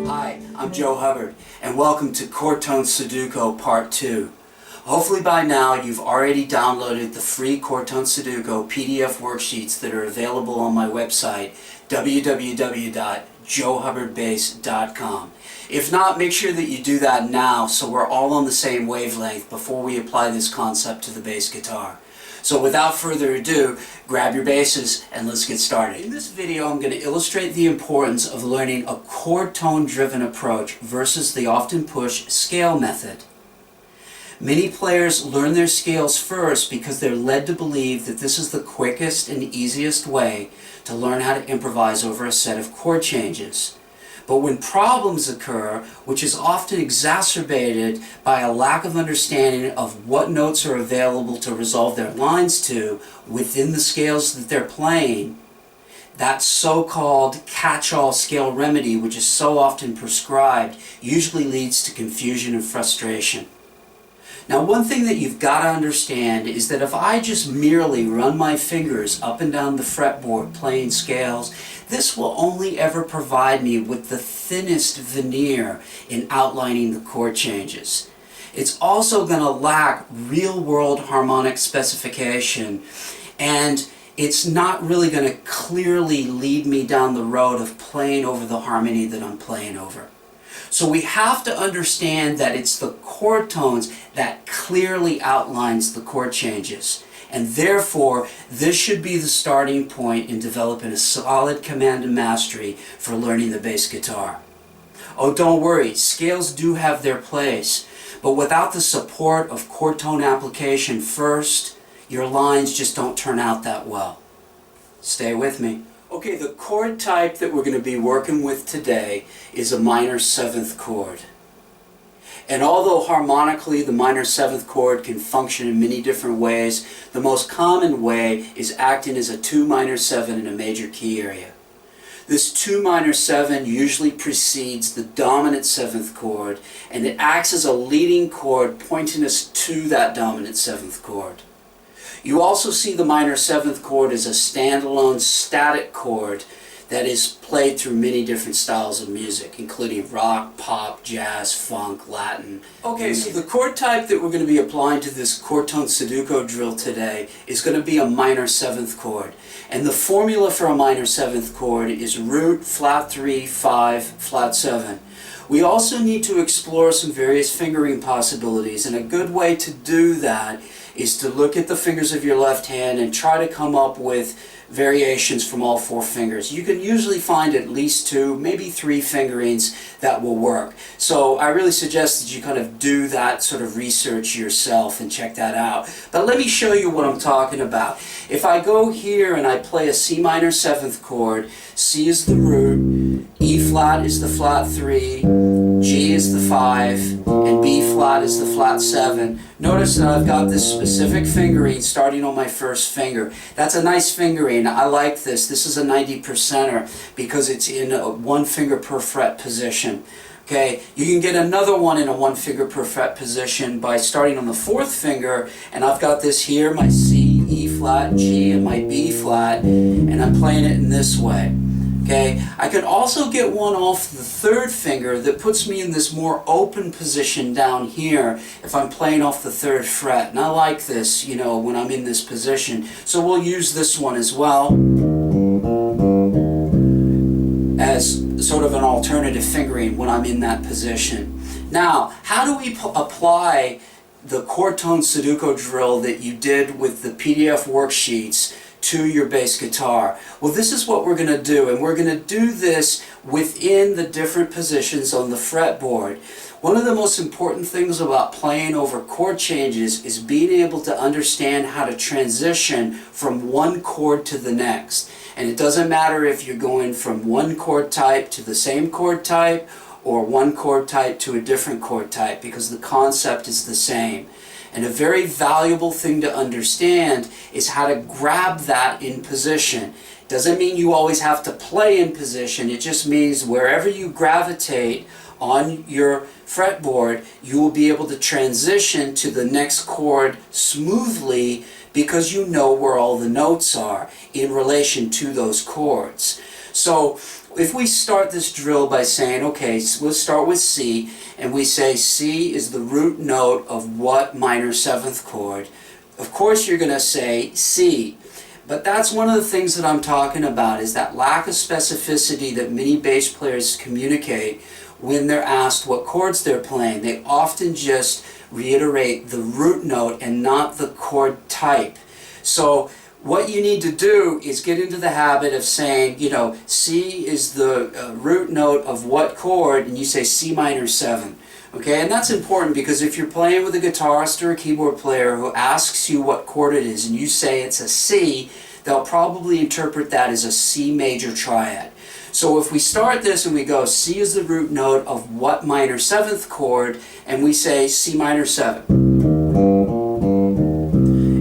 Hi, I'm Joe Hubbard, and welcome to Chord Sudoku Part 2. Hopefully by now you've already downloaded the free Chord Sudoku PDF worksheets that are available on my website, www.joehubbardbass.com. If not, make sure that you do that now so we're all on the same wavelength before we apply this concept to the bass guitar. So without further ado, grab your basses and let's get started. In this video I'm going to illustrate the importance of learning a chord tone driven approach versus the often pushed scale method. Many players learn their scales first because they're led to believe that this is the quickest and easiest way to learn how to improvise over a set of chord changes. But when problems occur, which is often exacerbated by a lack of understanding of what notes are available to resolve their lines to within the scales that they're playing, that so-called catch-all scale remedy, which is so often prescribed, usually leads to confusion and frustration. Now, one thing that you've got to understand is that if I just merely run my fingers up and down the fretboard playing scales, this will only ever provide me with the thinnest veneer in outlining the chord changes. It's also going to lack real-world harmonic specification, and it's not really going to clearly lead me down the road of playing over the harmony that I'm playing over. So we have to understand that it's the chord tones that clearly outlines the chord changes. And therefore, this should be the starting point in developing a solid command and mastery for learning the bass guitar. Oh, don't worry, scales do have their place, but without the support of chord tone application first, your lines just don't turn out that well. Stay with me. Okay, the chord type that we're going to be working with today is a minor 7th chord. And although harmonically the minor 7th chord can function in many different ways, the most common way is acting as a 2 minor 7 in a major key area. This 2 minor 7 usually precedes the dominant 7th chord, and it acts as a leading chord pointing us to that dominant 7th chord. You also see the minor 7th chord as a standalone static chord that is played through many different styles of music, including rock, pop, jazz, funk, Latin. Okay, so the chord type that we're going to be applying to this Chord Sudoku drill today is going to be a minor 7th chord. And the formula for a minor 7th chord is root, flat 3, 5, flat 7. We also need to explore some various fingering possibilities, and a good way to do that is to look at the fingers of your left hand and try to come up with variations from all 4 fingers. You can usually find at least 2, maybe 3 fingerings that will work. So I really suggest that you kind of do that sort of research yourself and check that out. But let me show you what I'm talking about. If I go here and I play a C minor 7th chord, C is the root, E flat is the flat 3, G is the 5, and B flat is the flat 7. Notice that I've got this specific fingering starting on my first finger. That's a nice fingering. I like this. This is a 90%er because it's in a 1 finger per fret position. Okay, you can get another one in a 1 finger per fret position by starting on the 4th finger, and I've got this here, my C, E flat, G, and my B flat, and I'm playing it in this way. Okay, I could also get one off the third finger that puts me in this more open position down here if I'm playing off the third fret. And I like this, you know, when I'm in this position. So we'll use this one as well as sort of an alternative fingering when I'm in that position. Now, how do we apply the chord tone Sudoku drill that you did with the PDF worksheets to your bass guitar? Well, this is what we're going to do, and we're going to do this within the different positions on the fretboard. One of the most important things about playing over chord changes is being able to understand how to transition from one chord to the next. And it doesn't matter if you're going from one chord type to the same chord type or one chord type to a different chord type, because the concept is the same. And a very valuable thing to understand is how to grab that in position. Doesn't mean you always have to play in position. It just means wherever you gravitate on your fretboard, you will be able to transition to the next chord smoothly because you know where all the notes are in relation to those chords. So if we start this drill by saying, okay, so we'll start with C, and we say C is the root note of what minor seventh chord? Of course you're going to say C. But that's one of the things that I'm talking about, is that lack of specificity that many bass players communicate when they're asked what chords they're playing. They often just reiterate the root note and not the chord type. So what you need to do is get into the habit of saying, you know, C is the root note of what chord, and you say C minor 7. Okay, and that's important because if you're playing with a guitarist or a keyboard player who asks you what chord it is and you say it's a C, they'll probably interpret that as a C major triad. So if we start this and we go C is the root note of what minor seventh chord, and we say C minor 7.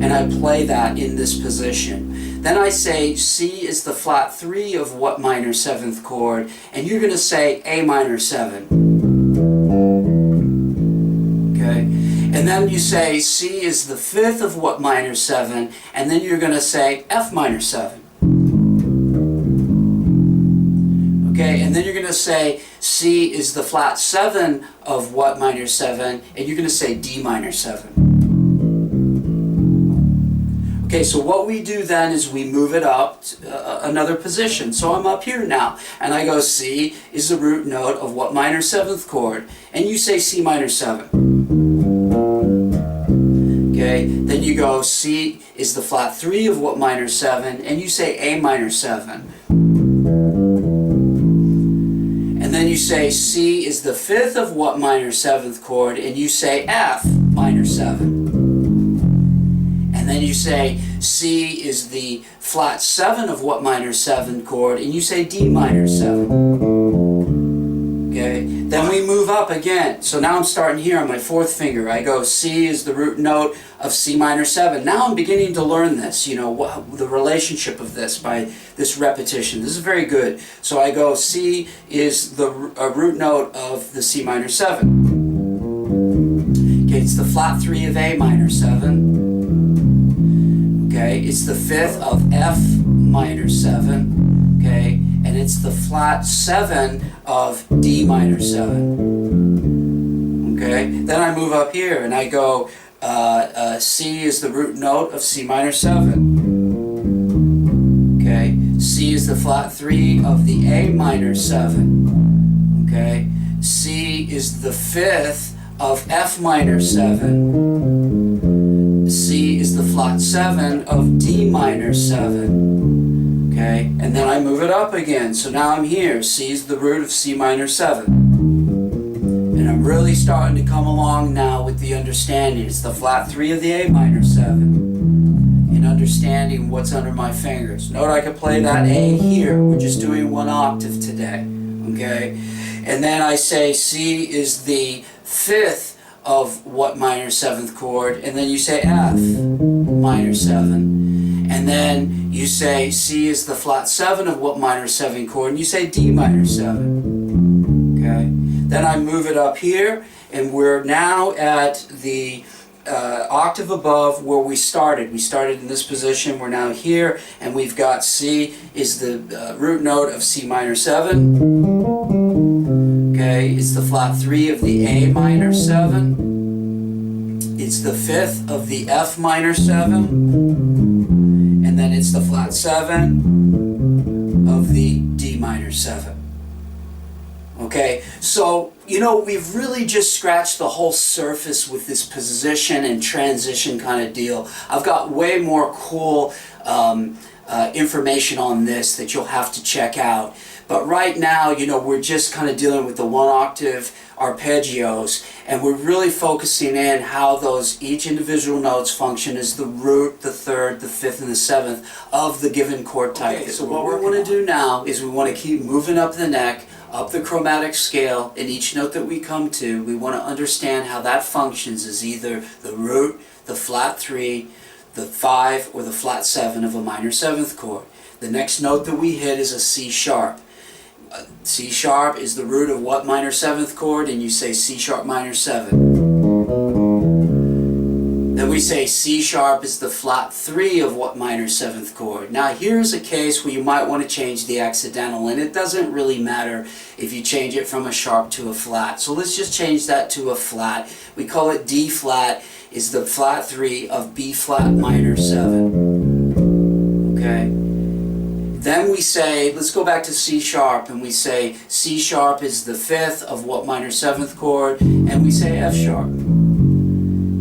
And I play that in this position. Then I say C is the flat 3 of what minor seventh chord, and you're going to say A minor 7. Okay? And then you say C is the 5th of what minor 7, and then you're going to say F minor 7. Okay? And then you're going to say C is the flat 7 of what minor 7, and you're going to say D minor 7. Okay, so what we do then is we move it up to, another position. So I'm up here now, and I go C is the root note of what minor seventh chord, and you say C minor 7. Okay, then you go C is the flat 3 of what minor 7, and you say A minor 7. And then you say C is the 5th of what minor seventh chord, and you say F minor 7. And then you say C is the flat 7 of what minor 7 chord, and you say D minor 7. Okay, then we move up again. So now I'm starting here on my 4th finger. I go C is the root note of C minor 7. Now I'm beginning to learn this, you know, the relationship of this by this repetition. This is very good. So I go C is the root note of the C minor 7. Okay, it's the flat 3 of A minor 7. Okay, it's the 5th of F minor 7, okay, and it's the flat 7 of D minor 7, okay. Then I move up here and I go C is the root note of C minor 7, okay. C is the flat 3 of the A minor 7, okay. C is the 5th of F minor 7. C is the flat 7 of D minor 7, okay, and then I move it up again, so now I'm here. C is the root of C minor 7, and I'm really starting to come along now with the understanding. It's the flat 3 of the A minor 7, in understanding what's under my fingers. Note I could play that A here. We're just doing one octave today, okay, and then I say C is the 5th of what minor 7th chord, and then you say F minor 7, and then you say C is the flat 7 of what minor 7 chord, and you say D minor 7. Okay, then I move it up here, and we're now at the octave above where we started. We started in this position, we're now here, and we've got C is the root note of C minor 7. Okay, it's the flat 3 of the A minor 7. It's the 5th of the F minor 7. And then it's the flat 7 of the D minor 7. Okay, so, you know, we've really just scratched the whole surface with this position and transition kind of deal. I've got way more cool information on this that you'll have to check out. But right now, you know, we're just kind of dealing with the 1-octave arpeggios, and we're really focusing in how those each individual notes function as the root, the 3rd, the 5th, and the 7th of the given chord type. Okay, so what we want to do now is we want to keep moving up the neck, up the chromatic scale, and each note that we come to, we want to understand how that functions as either the root, the flat 3, the 5, or the flat 7 of a minor 7th chord. The next note that we hit is a C sharp. C sharp is the root of what minor 7th chord, and you say C sharp minor 7. Then we say C sharp is the flat 3 of what minor 7th chord. Now here's a case where you might want to change the accidental, and it doesn't really matter if you change it from a sharp to a flat. So let's just change that to a flat. We call it D flat is the flat 3 of B flat minor 7. Okay? Then we say, let's go back to C sharp, and we say C sharp is the 5th of what minor 7th chord, and we say F sharp.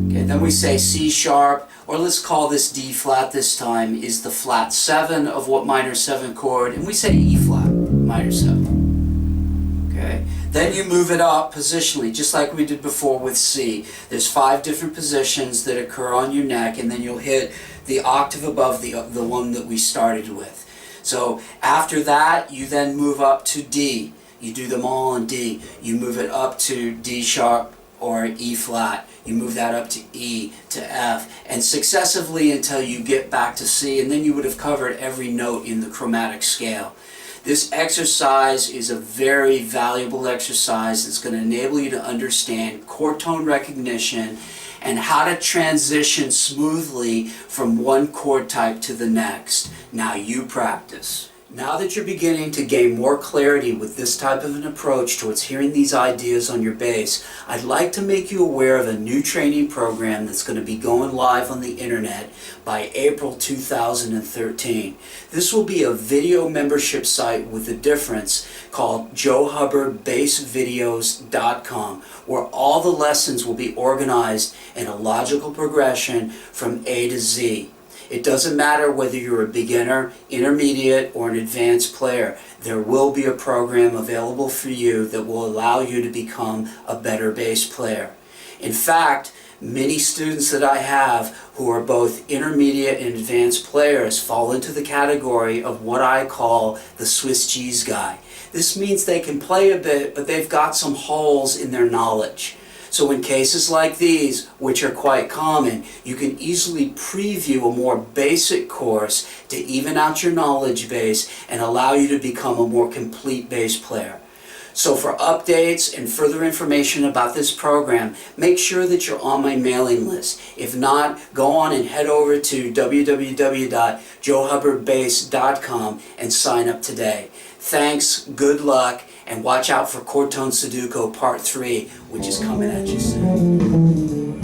Okay, then we say C sharp, or let's call this D flat this time, is the flat 7 of what minor 7 chord, and we say E flat minor 7. Okay, then you move it up positionally, just like we did before with C. There's 5 different positions that occur on your neck, and then you'll hit the octave above the one that we started with. So after that, you then move up to D. You do them all on D. You move it up to D sharp or E flat. You move that up to E, to F, and successively until you get back to C, and then you would have covered every note in the chromatic scale. This exercise is a very valuable exercise that's going to enable you to understand chord tone recognition and how to transition smoothly from one chord type to the next. Now you practice. Now that you're beginning to gain more clarity with this type of an approach towards hearing these ideas on your bass, I'd like to make you aware of a new training program that's going to be going live on the internet by April 2013. This will be a video membership site with a difference called JoeHubbardBassVideos.com, where all the lessons will be organized in a logical progression from A to Z. It doesn't matter whether you're a beginner, intermediate, or an advanced player. There will be a program available for you that will allow you to become a better bass player. In fact, many students that I have who are both intermediate and advanced players fall into the category of what I call the Swiss cheese guy. This means they can play a bit, but they've got some holes in their knowledge. So in cases like these, which are quite common, you can easily preview a more basic course to even out your knowledge base and allow you to become a more complete bass player. So for updates and further information about this program, make sure that you're on my mailing list. If not, go on and head over to www.joehubbardbass.com and sign up today. Thanks, good luck, and watch out for Chord Tone Sudoku Part 3, which is coming at you soon.